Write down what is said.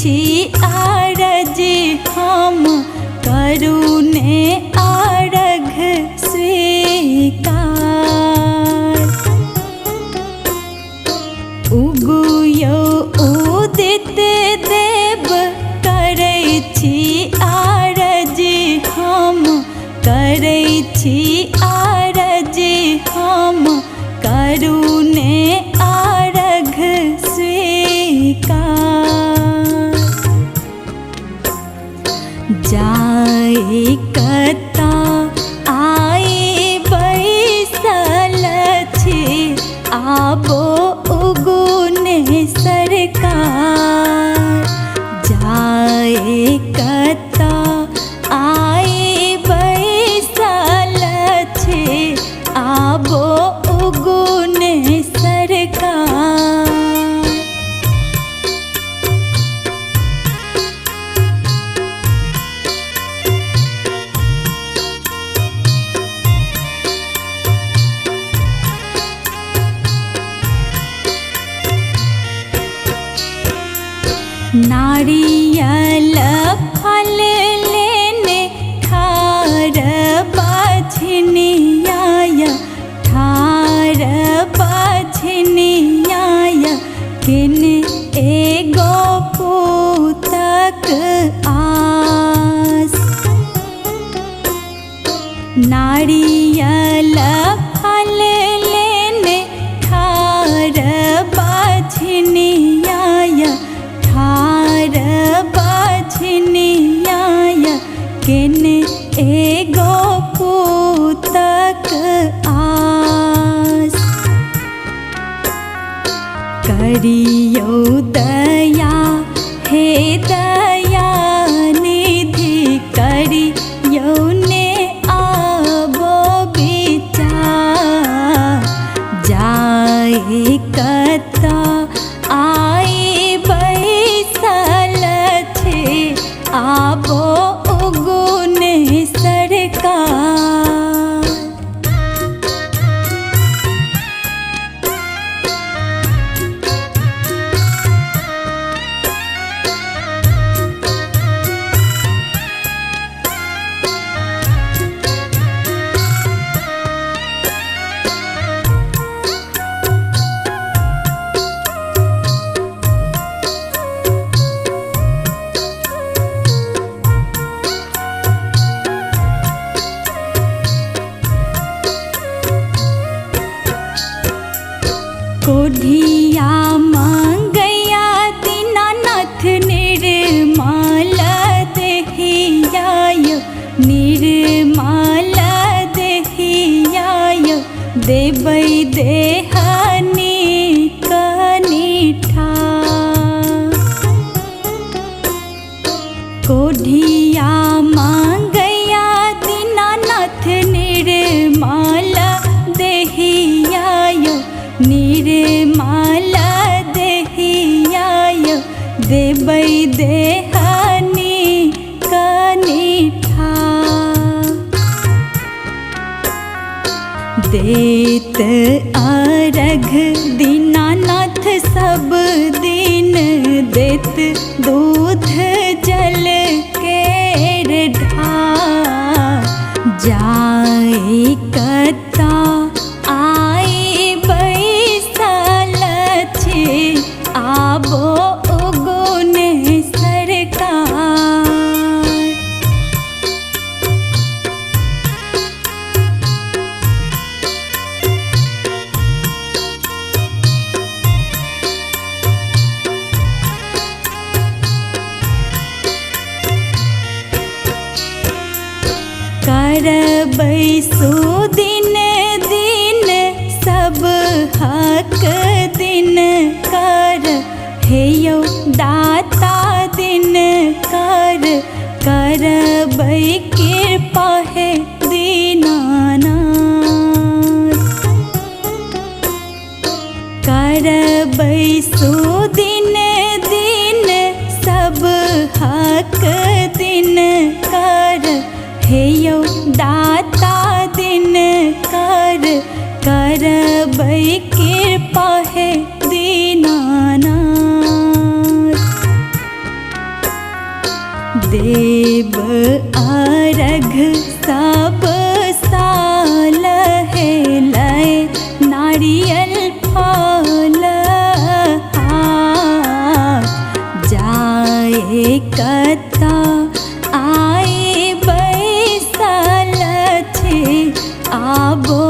छी आरज हम करुणे आरघ स्वीकार। उगु यौ उदित देव करै छी आरज हम करै छी आरज हम करुणे आरघ स्वीकार। जाए कता आए बैसल छी आबो उगुने सरकार। जाए कता आए बैसल छी आबो उगुने सरकार। नारियल फल लेने ठार बाझनियाय ठार बाझनियाय किन एगो पूतक आस। नारियल फल लेने ठार बाझनियाय ठार बाझनियाय किन एगो पूतक आस। करियौ दया हे दया निधि करियौ ने आबो विचार। जाए कता आए बैसल छी आबो उगुने सरकार। कोढ़िया मंगैया दीनानाथ निर्मल देहियाय निर्मल देहियाय देबै देहनी कनिठा। कोढ़िया मंगैया दीनानाथ निर्मल देहियाय निर्मल देहियाय देबै देहनी कनिठा। देत अर्घ दीनानाथ सब दिन देत दूध जल केर ढार। जाए कता आए बैसल छी आबो उगुने सरकार। करबै सुदिन दिन सब हक दिन कर हे यौ दाता दिन कर। करबै कृपा हे दीनानाथ। करबै सुदिन दिन सब हक दिन कर हे यौ दाता दिन कर। करबै कृपा हे दीनानाथ। देव अर्घ सब साल है लय नारियल फल जाए कता आए बैसल छे आबो